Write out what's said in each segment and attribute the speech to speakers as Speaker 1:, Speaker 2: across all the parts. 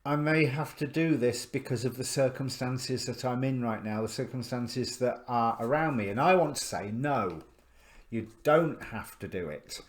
Speaker 1: I may have to do this because of the circumstances that I'm in right now, the circumstances that are around me. And I want to say, no, you don't have to do it.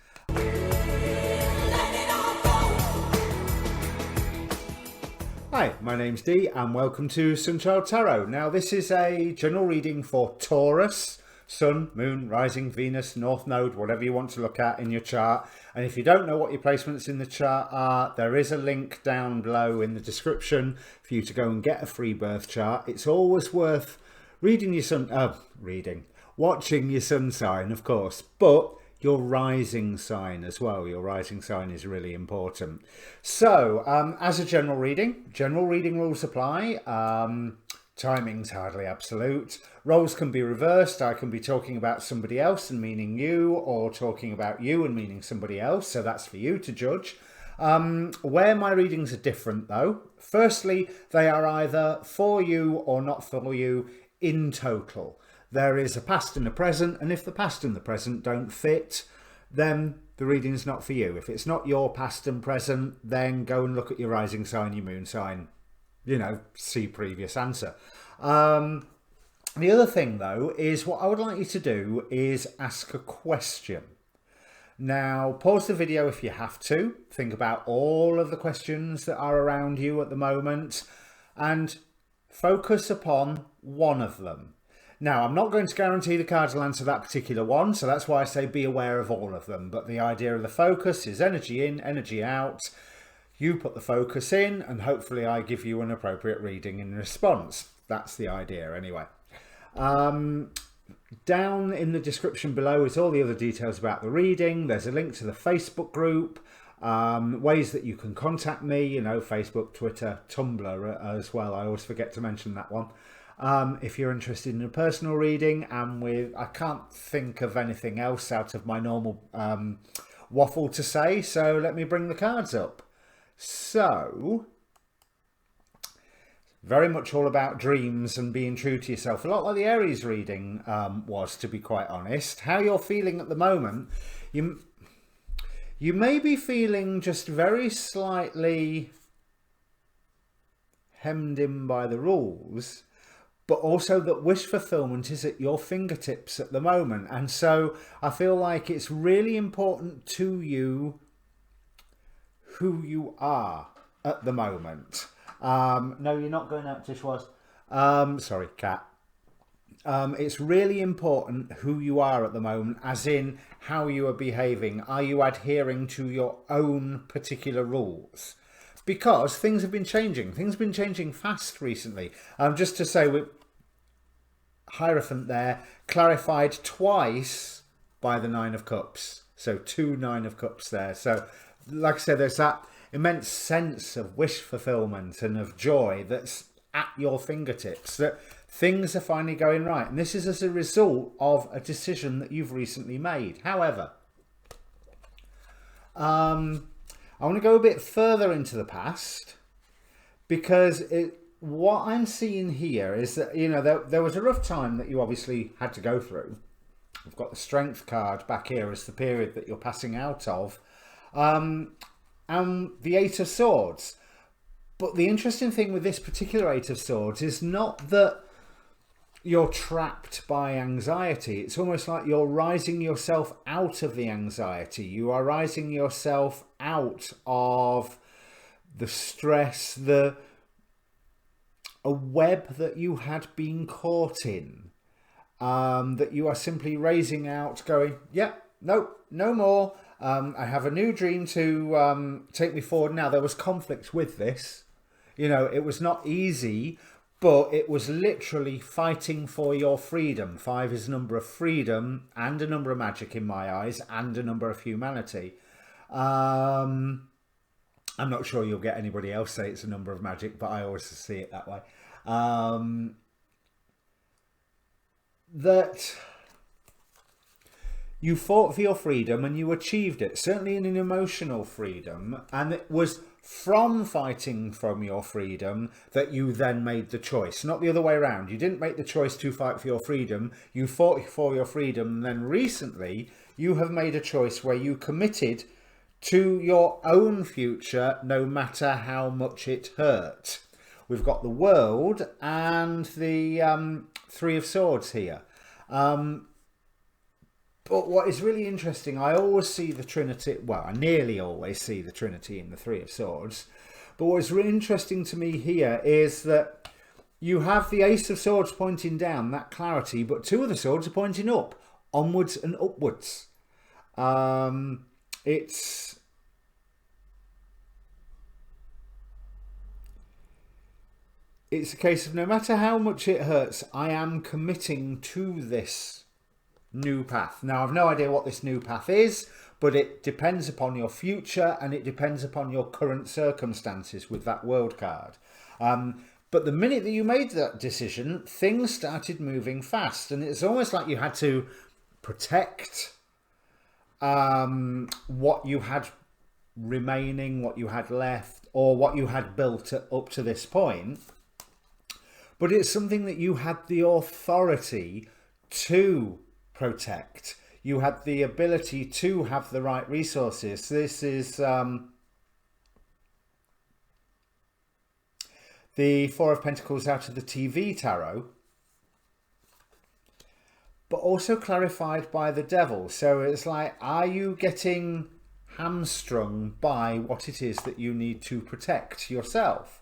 Speaker 1: Hi, my name's Dee and welcome to Sunchild Tarot. Now this is a general reading for Taurus, Sun, Moon, Rising, Venus, North Node, whatever you want to look at in your chart. And if you don't know what your placements in the chart are, there is a link down below in the description for you to go and get a free birth chart. It's always worth reading your sun, watching your sun sign, of course, but your rising sign as well. Your rising sign is really important. So as a general reading rules apply. Timing's hardly absolute. Roles can be reversed. I can be talking about somebody else and meaning you, or talking about you and meaning somebody else. So that's for you to judge. Where my readings are different though, firstly, they are either for you or not for you in total. There is a past and a present, and if the past and the present don't fit, then the reading's not for you. If it's not your past and present, then go and look at your rising sign, your moon sign, see previous answer. The other thing though is what I would like you to do is ask a question. Now pause the video if you have to, think about all of the questions that are around you at the moment and focus upon one of them. Now, I'm not going to guarantee the cards will answer that particular one, so that's why I say be aware of all of them. But the idea of the focus is energy in, energy out. You put the focus in, and hopefully I give you an appropriate reading in response. That's the idea anyway. Down in the description below is all the other details about the reading. There's a link to the Facebook group, ways that you can contact me, Facebook, Twitter, Tumblr as well. I always forget to mention that one. If you're interested in a personal reading, and I can't think of anything else out of my normal waffle to say, so let me bring the cards up. So, very much all about dreams and being true to yourself. A lot like the Aries reading was, to be quite honest. How you're feeling at the moment, you may be feeling just very slightly hemmed in by the rules, but also that wish fulfillment is at your fingertips at the moment. And so I feel like it's really important to you who you are at the moment. No, you're not going out, Tish was. Sorry, cat. It's really important who you are at the moment, as in how you are behaving. Are you adhering to your own particular rules? Because things have been changing. Things have been changing fast recently. Just to say, with Hierophant there, clarified twice by the Nine of Cups. So 2 Nine of Cups there. So like I said, there's that immense sense of wish fulfillment and of joy that's at your fingertips, that things are finally going right. And this is as a result of a decision that you've recently made. However, I want to go a bit further into the past, because what I'm seeing here is that, there was a rough time that you obviously had to go through. We've got the Strength card back here as the period that you're passing out of, and the Eight of Swords. But the interesting thing with this particular Eight of Swords is not that you're trapped by anxiety. It's almost like you're rising yourself out of the anxiety. You are rising yourself out of the stress, a web that you had been caught in, that you are simply raising out, going, nope, no more. I have a new dream to take me forward. Now, there was conflict with this. It was not easy, but it was literally fighting for your freedom. 5 is a number of freedom and a number of magic in my eyes, and a number of humanity. I'm not sure you'll get anybody else say it's a number of magic, but I always see it that way. That you fought for your freedom and you achieved it, certainly in an emotional freedom, and it was from fighting from your freedom that you then made the choice, not the other way around. You didn't make the choice to fight for your freedom, you fought for your freedom, and then recently you have made a choice where you committed to your own future, no matter how much it hurt. We've got the World and the Three of Swords here. But what is really interesting, I always see the Trinity, well, I nearly always see the Trinity in the Three of Swords. But what's really interesting to me here is that you have the Ace of Swords pointing down, that clarity, but two of the swords are pointing up, onwards and upwards. It's a case of no matter how much it hurts, I am committing to this new path. Now, I've no idea what this new path is, but it depends upon your future and it depends upon your current circumstances with that World card. But the minute that you made that decision, things started moving fast, and it's almost like you had to protect what you had remaining, what you had left, or what you had built up to this point. But it's something that you had the authority to protect. You had the ability to have the right resources. This is the Four of Pentacles out of the TV tarot, but also clarified by the Devil. So it's like, are you getting hamstrung by what it is that you need to protect yourself?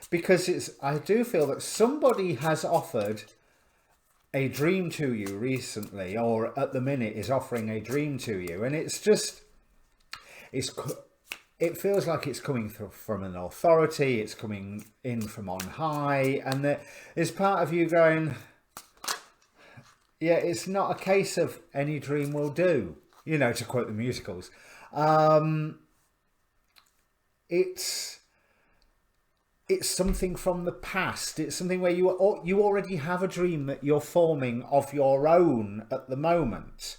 Speaker 1: Because I do feel that somebody has offered a dream to you recently, or at the minute is offering a dream to you, and it's just, it feels like it's coming from an authority, it's coming in from on high, and there's part of you going, yeah, it's not a case of any dream will do, you know, to quote the musicals. It's something from the past. It's something where you already have a dream that you're forming of your own at the moment.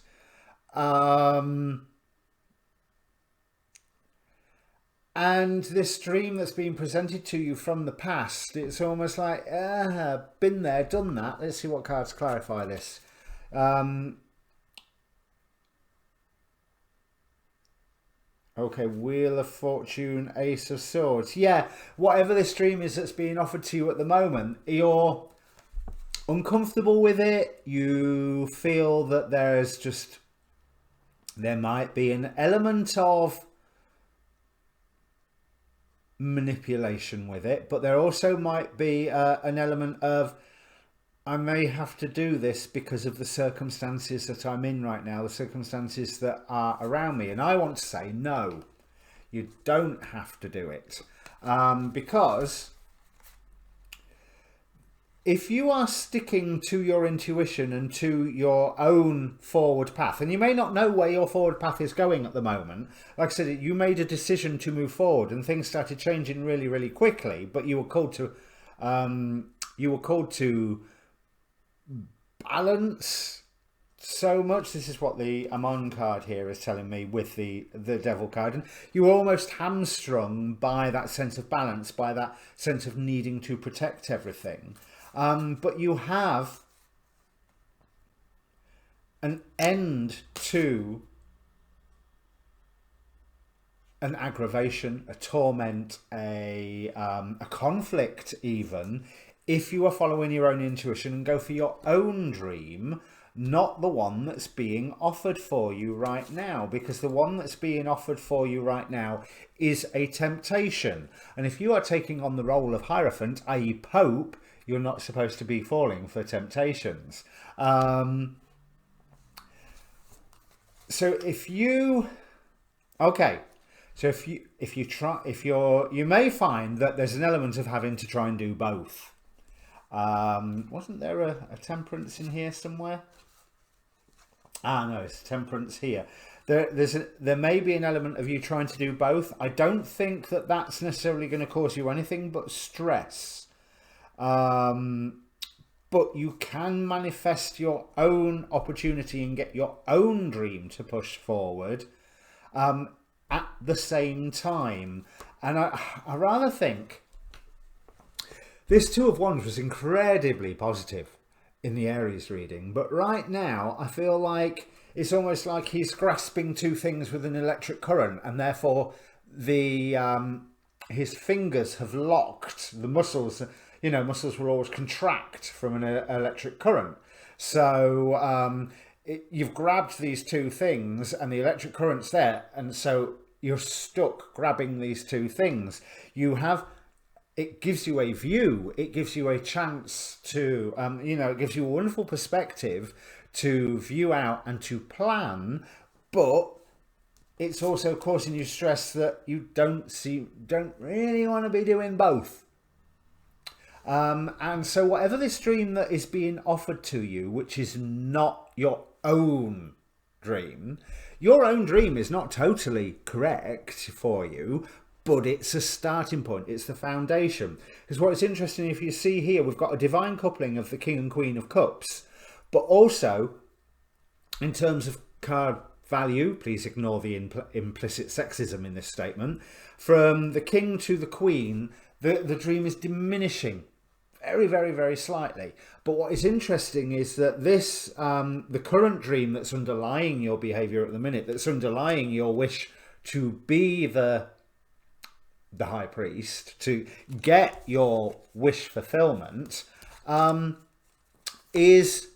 Speaker 1: And this dream that's been presented to you from the past, it's almost like, been there, done that. Let's see what cards clarify this. Okay, Wheel of Fortune, Ace of Swords. Yeah, whatever this dream is that's being offered to you at the moment, you're uncomfortable with it. You feel that there might be an element of manipulation with it, but there also might be an element of, I may have to do this because of the circumstances that I'm in right now, the circumstances that are around me. And I want to say, no, you don't have to do it. Because if you are sticking to your intuition and to your own forward path, and you may not know where your forward path is going at the moment, like I said, you made a decision to move forward and things started changing really, really quickly, but you were called to balance so much. This is what the Amon card here is telling me with the Devil card, and you were almost hamstrung by that sense of balance, by that sense of needing to protect everything. But you have an end to an aggravation, a torment, a conflict even, if you are following your own intuition and go for your own dream, not the one that's being offered for you right now, because the one that's being offered for you right now is a temptation. And if you are taking on the role of Hierophant, i.e. Pope, you're not supposed to be falling for temptations. So if you, okay, so you may find that there's an element of having to try and do both. Wasn't there a temperance in here somewhere? No, it's temperance here. There may be an element of you trying to do both. I don't think that that's necessarily going to cause you anything but stress. But you can manifest your own opportunity and get your own dream to push forward at the same time. And I rather think this Two of Wands was incredibly positive in the Aries reading, but right now I feel like it's almost like he's grasping two things with an electric current, and therefore the his fingers have locked the muscles. You know, muscles will always contract from an electric current. So you've grabbed these two things and the electric current's there, and so you're stuck grabbing these two things. It gives you a view, it gives you a chance to, it gives you a wonderful perspective to view out and to plan, but it's also causing you stress that you don't really want to be doing both. And so whatever this dream that is being offered to you, which is not your own dream, your own dream is not totally correct for you, but it's a starting point. It's the foundation. Because what's interesting, if you see here, we've got a divine coupling of the King and Queen of Cups, but also in terms of card value, please ignore the implicit sexism in this statement, from the King to the Queen, the dream is diminishing very, very, very slightly. But what is interesting is that this, the current dream that's underlying your behavior at the minute, that's underlying your wish to be the high priest, to get your wish fulfillment, is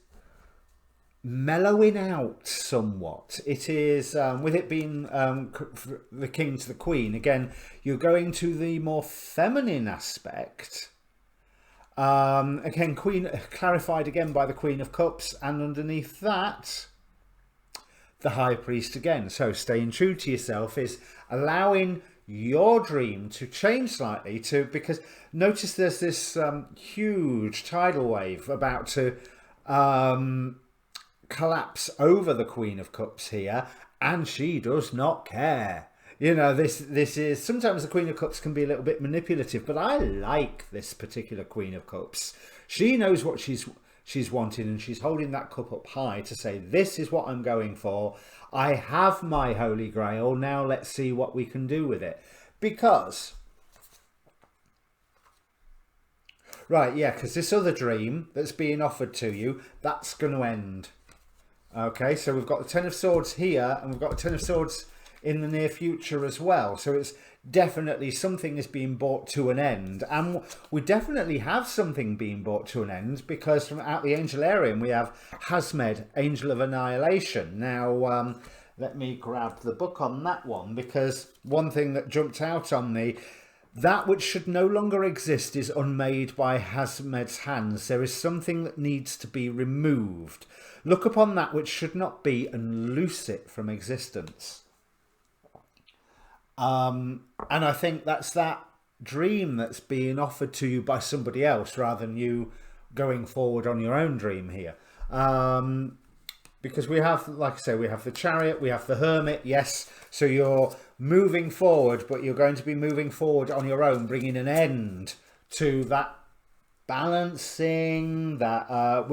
Speaker 1: mellowing out somewhat. It is, with it being the King to the Queen, again, you're going to the more feminine aspect. Again, Queen clarified again by the Queen of Cups, and underneath that, the High Priest again. So staying true to yourself is allowing your dream to change slightly, because notice there's this huge tidal wave about to collapse over the Queen of Cups here, and she does not care. You know, this is, sometimes the Queen of Cups can be a little bit manipulative, but I like this particular Queen of Cups. She knows what she's wanting, and she's holding that cup up high to say, this is what I'm going for. I have my Holy Grail. Now let's see what we can do with it. Because, right, yeah, because this other dream that's being offered to you, that's going to end. Okay, so we've got the Ten of Swords here, and we've got the Ten of Swords in the near future as well. So it's definitely something is being brought to an end, and we definitely have something being brought to an end, because from out the Angelarium we have Hasmed, Angel of Annihilation. Now let me grab the book on that one, because one thing that jumped out on me, that which should no longer exist is unmade by Hasmed's hands. There is something that needs to be removed. Look upon that which should not be and loose it from existence. And I think that's that dream that's being offered to you by somebody else, rather than you going forward on your own dream here. Because we have, like I say, we have the Chariot, we have the Hermit, yes. So you're moving forward, but you're going to be moving forward on your own, bringing an end to that balancing, that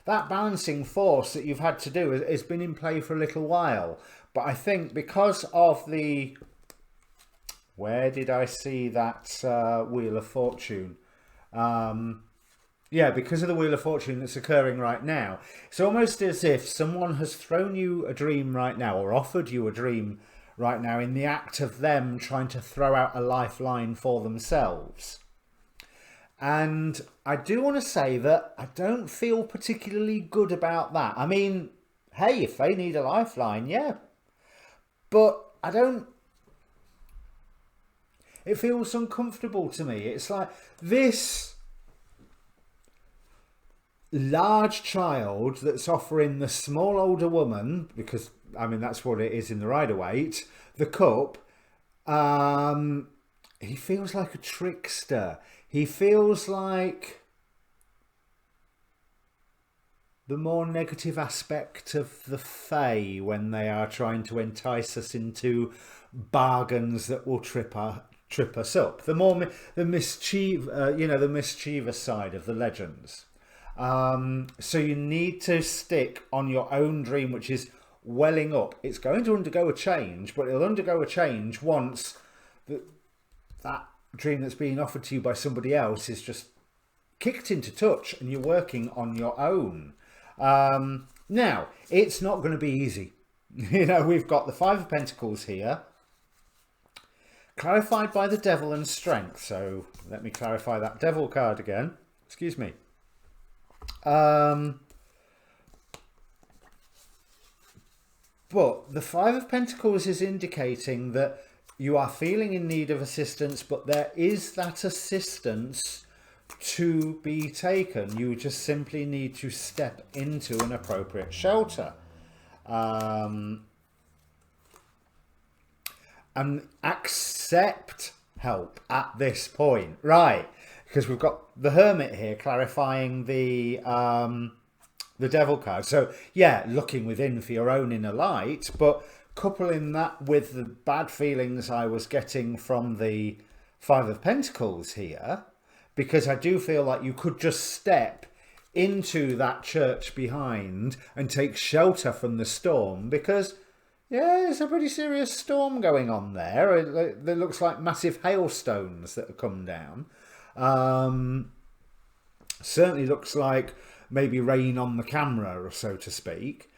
Speaker 1: balancing force that you've had to do has been in play for a little while. But I think because of the... Where did I see that Wheel of Fortune? Yeah, because of the Wheel of Fortune that's occurring right now. It's almost as if someone has thrown you a dream right now, or offered you a dream right now, in the act of them trying to throw out a lifeline for themselves. And I do want to say that I don't feel particularly good about that. I mean, hey, if they need a lifeline, yeah. But I don't... It feels uncomfortable to me. It's like this large child that's offering the small older woman, because, I mean, that's what it is in the Rider-Waite, the cup. He feels like a trickster. He feels like the more negative aspect of the Fae when they are trying to entice us into bargains that will trip us up. The mischievous side of the legends. So you need to stick on your own dream, which is welling up. It's going to undergo a change, but it'll undergo a change once that dream that's being offered to you by somebody else is just kicked into touch and you're working on your own. Now, it's not going to be easy. You know, we've got the Five of Pentacles here, clarified by the Devil and Strength. So let me clarify that Devil card again. Excuse me. But the Five of Pentacles is indicating that you are feeling in need of assistance, but there is that assistance to be taken. You just simply need to step into an appropriate shelter. And accept help at this point, right? Because we've got the Hermit here clarifying the Devil card. So yeah, looking within for your own inner light, but coupling that with the bad feelings I was getting from the Five of Pentacles here, because I do feel like you could just step into that church behind and take shelter from the storm, because yeah, there's a pretty serious storm going on there. It looks like massive hailstones that have come down. Certainly looks like maybe rain on the camera, or so to speak.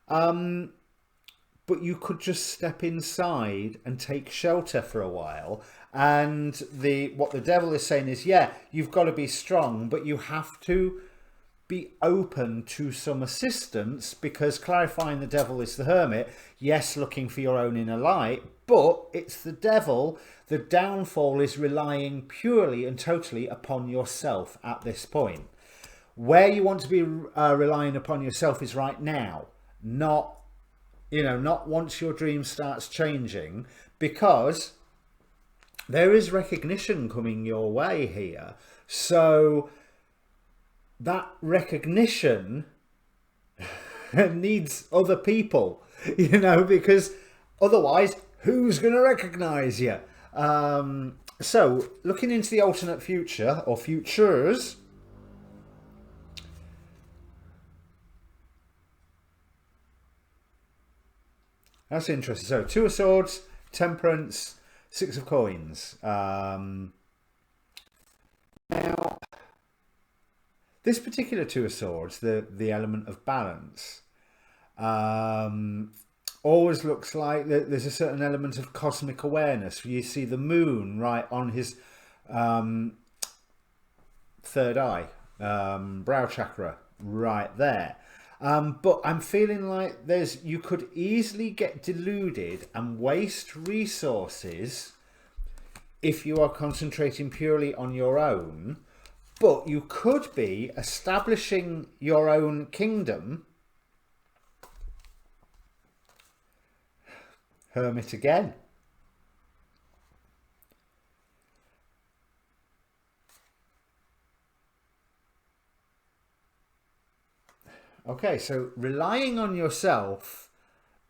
Speaker 1: But you could just step inside and take shelter for a while. And what the Devil is saying is, yeah, you've got to be strong, but you have to be open to some assistance, because clarifying the Devil is the Hermit. Yes, looking for your own inner light, but it's the Devil. The downfall is relying purely and totally upon yourself at this point. Where you want to be relying upon yourself is right now, not once your dream starts changing, because there is recognition coming your way here. So that recognition needs other people, because otherwise, who's going to recognize you? So looking into the alternate future, or futures, that's interesting. So Two of Swords, Temperance, Six of Coins. Now, this particular Two of Swords, the element of balance, always looks like there's a certain element of cosmic awareness. You see the moon right on his third eye, brow chakra, right there. But I'm feeling like you could easily get deluded and waste resources if you are concentrating purely on your own. But you could be establishing your own kingdom. Hermit again. Okay, so relying on yourself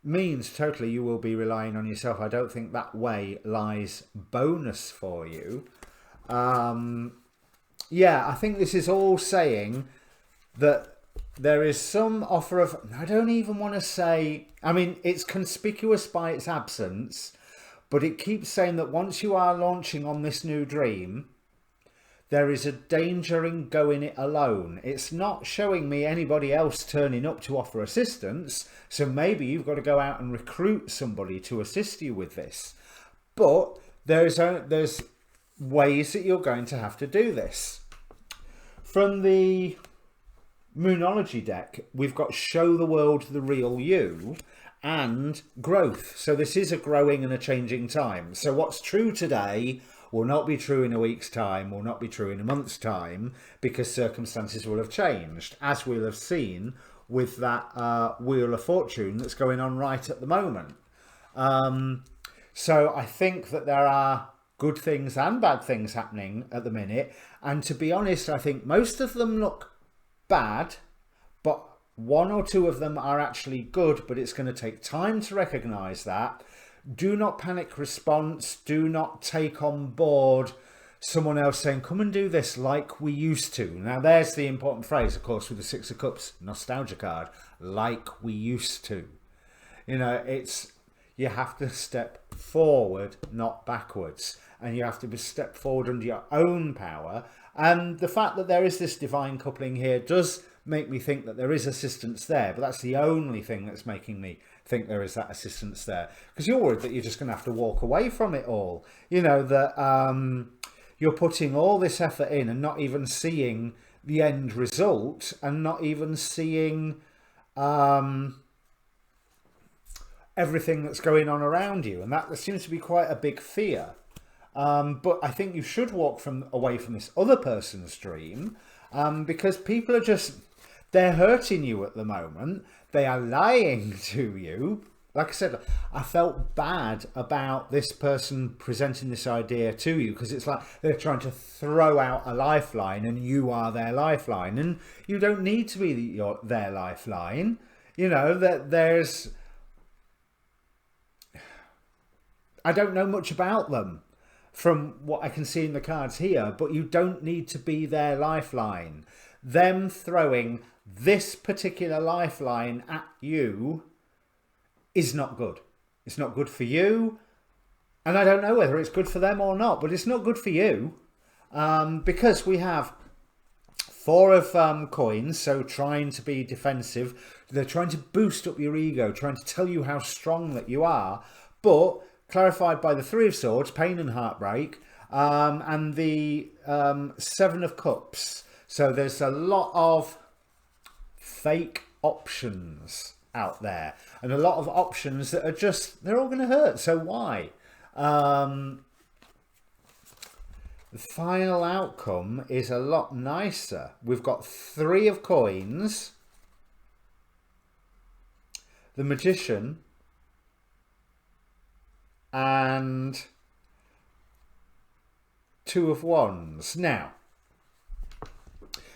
Speaker 1: means totally you will be relying on yourself. I don't think that way lies bonus for you. Yeah, I think this is all saying that there is some offer of, I don't even want to say, I mean, it's conspicuous by its absence, but it keeps saying that once you are launching on this new dream, there is a danger in going it alone. It's not showing me anybody else turning up to offer assistance, so maybe you've got to go out and recruit somebody to assist you with this. But there's ways that you're going to have to do this. From the Moonology deck, we've got Show the World the Real You and Growth. So this is a growing and a changing time. So what's true today will not be true in a week's time, will not be true in a month's time, because circumstances will have changed, as we'll have seen with that Wheel of Fortune that's going on right at the moment. So I think that there are good things and bad things happening at the minute. And to be honest, I think most of them look bad, but one or two of them are actually good, but it's going to take time to recognize that. Do not panic response. Do not take on board someone else saying, come and do this like we used to. Now, there's the important phrase, of course, with the Six of Cups nostalgia card, like we used to. You have to step forward, not backwards. And you have to step forward under your own power. And the fact that there is this divine coupling here does make me think that there is assistance there, but that's the only thing that's making me think there is that assistance there. Because you're worried that you're just going to have to walk away from it all. You know, that you're putting all this effort in and not even seeing the end result, and not even seeing everything that's going on around you. And that seems to be quite a big fear. But I think you should walk away from this other person's dream, because people are they're hurting you at the moment. They are lying to you. Like I said, I felt bad about this person presenting this idea to you, because it's like they're trying to throw out a lifeline and you are their lifeline, and you don't need to be their lifeline. You know, that I don't know much about them from what I can see in the cards here, but you don't need to be their lifeline. Them throwing this particular lifeline at you is not good. It's not good for you. And I don't know whether it's good for them or not, but it's not good for you. Because we have 4 of coins, so trying to be defensive. They're trying to boost up your ego, trying to tell you how strong that you are, but clarified by the 3 of Swords, pain and heartbreak, and the 7 of Cups. So there's a lot of fake options out there, and a lot of options that are they're all going to hurt. So why? The final outcome is a lot nicer. We've got 3 of Coins, the Magician, and 2 of Wands. Now,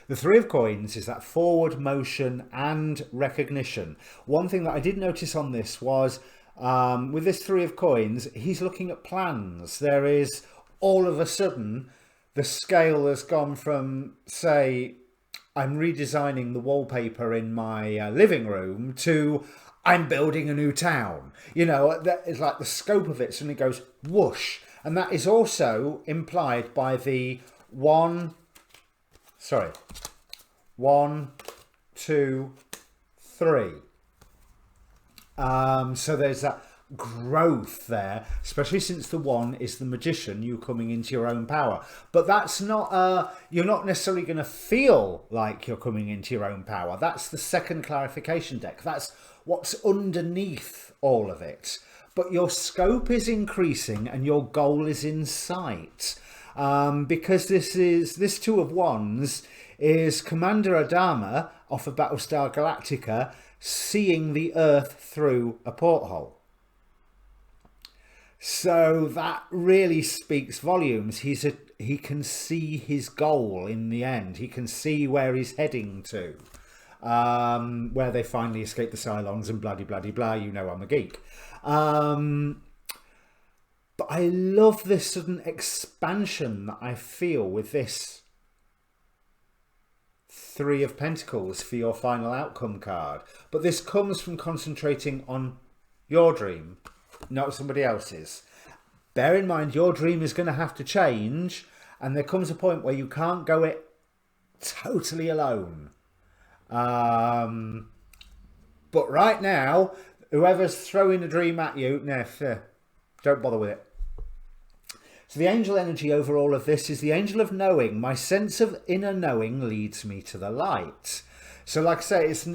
Speaker 1: the 3 of Coins is that forward motion and recognition. One thing that I did notice on this was, with this 3 of Coins, he's looking at plans. There is, all of a sudden, the scale has gone from, say, I'm redesigning the wallpaper in my living room, to I'm building a new town. You know, that is like the scope of it suddenly goes whoosh. And that is also implied by the 1, 2, 3. So there's that growth there, especially since the 1 is the Magician, you coming into your own power. But that's not, you're not necessarily going to feel like you're coming into your own power. That's the second clarification deck. That's what's underneath all of it. But your scope is increasing and your goal is in sight. Because this 2 of Wands is Commander Adama off of Battlestar Galactica seeing the Earth through a porthole. So that really speaks volumes. He can see his goal in the end. He can see where he's heading to, where they finally escape the Cylons and bloody bloody blah. You know I'm a geek. But I love this sudden expansion that I feel with this 3 of Pentacles for your final outcome card. But this comes from concentrating on your dream, not somebody else's. Bear in mind, your dream is going to have to change, and there comes a point where you can't go it totally alone. But right now, whoever's throwing a dream at you, don't bother with it. So the angel energy over all of this is the angel of knowing. My sense of inner knowing leads me to the light. So like I say, it's,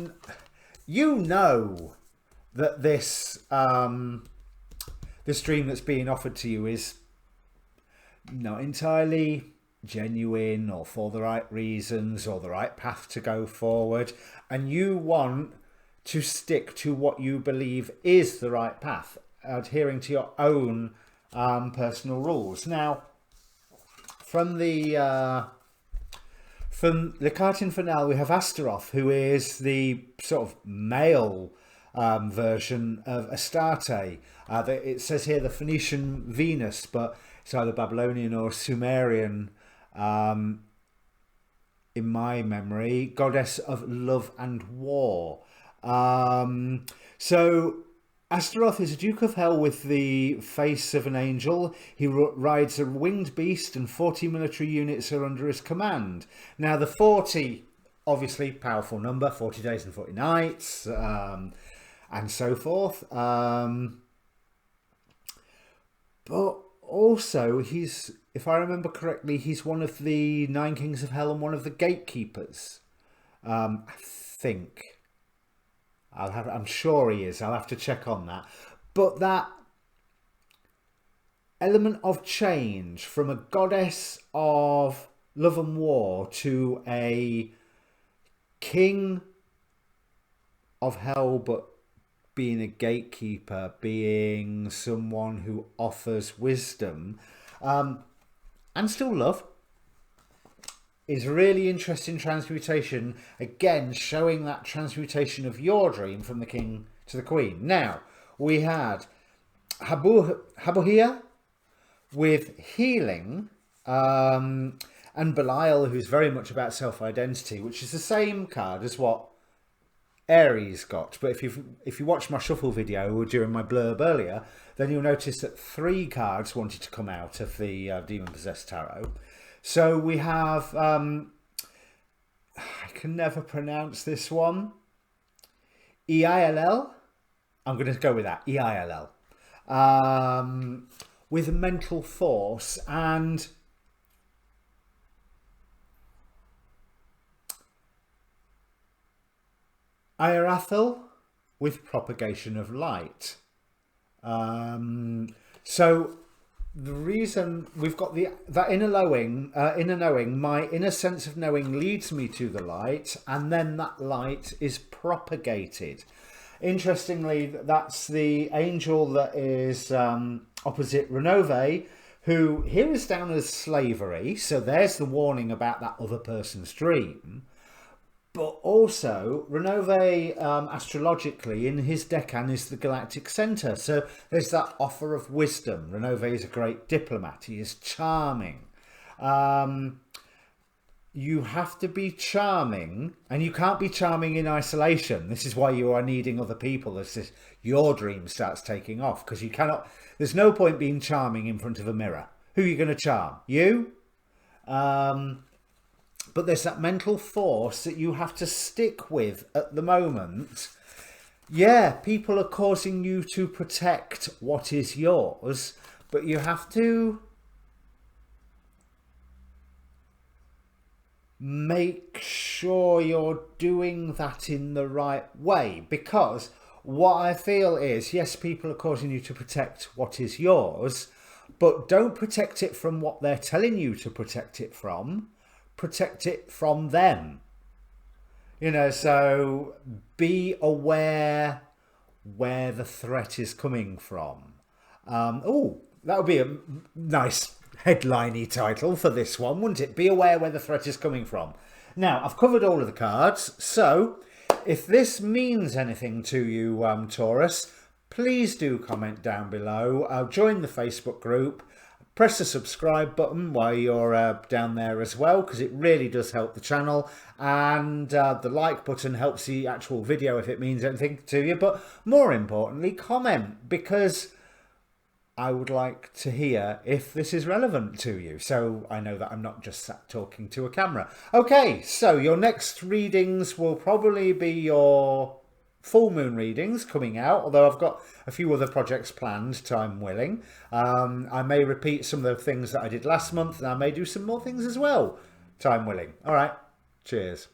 Speaker 1: you know that this this dream that's being offered to you is not entirely genuine or for the right reasons or the right path to go forward, and you want to stick to what you believe is the right path, adhering to your own personal rules. Now, from the card infernal, we have Astaroth, who is the sort of male version of Astarte. It says here the Phoenician Venus, but it's either Babylonian or Sumerian, in my memory, goddess of love and war. So Astaroth is a Duke of Hell with the face of an angel. He rides a winged beast and 40 military units are under his command. Now the 40 obviously powerful number, 40 days and 40 nights, and so forth. But also, he's, if I remember correctly, he's one of the 9 kings of hell and one of the gatekeepers. I think. I'm sure he is. I'll have to check on that. But that element of change from a goddess of love and war to a king of hell, but being a gatekeeper, being someone who offers wisdom and still love, is really interesting transmutation. Again, showing that transmutation of your dream from the king to the queen. Now, we had Habuhia with healing, and Belial, who's very much about self-identity, which is the same card as what Aries got. But if you watched my shuffle video during my blurb earlier, then you'll notice that 3 cards wanted to come out of the Demon Possessed Tarot. So we have, I can never pronounce this one, EILL. I'm going to go with that, EILL. With mental force and Irathel with propagation of light. So the reason we've got that inner knowing, my inner sense of knowing leads me to the light, and then that light is propagated. Interestingly, that's the angel that is opposite Renove, who here is down as slavery. So there's the warning about that other person's dream. But also, Renove, astrologically, in his decan is the galactic centre. So there's that offer of wisdom. Renove is a great diplomat. He is charming. You have to be charming, and you can't be charming in isolation. This is why you are needing other people as your dream starts taking off. Because you cannot, there's no point being charming in front of a mirror. Who are you going to charm? You? But there's that mental force that you have to stick with at the moment. Yeah, people are causing you to protect what is yours, but you have to make sure you're doing that in the right way. Because what I feel is, yes, people are causing you to protect what is yours, but don't protect it from what they're telling you to protect it from. Protect it from them. You know, so be aware where the threat is coming from. Oh, that would be a nice headline-y title for this one, wouldn't it? Be aware where the threat is coming from. Now, I've covered all of the cards, so if this means anything to you, Taurus, please do comment down below. Join the Facebook group. Press the subscribe button while you're down there as well, because it really does help the channel. And the like button helps the actual video if it means anything to you. But more importantly, comment, because I would like to hear if this is relevant to you. So I know that I'm not just sat talking to a camera. Okay, so your next readings will probably be your full moon readings coming out, although I've got a few other projects planned, time willing. I may repeat some of the things that I did last month, and I may do some more things as well, time willing. All right, cheers.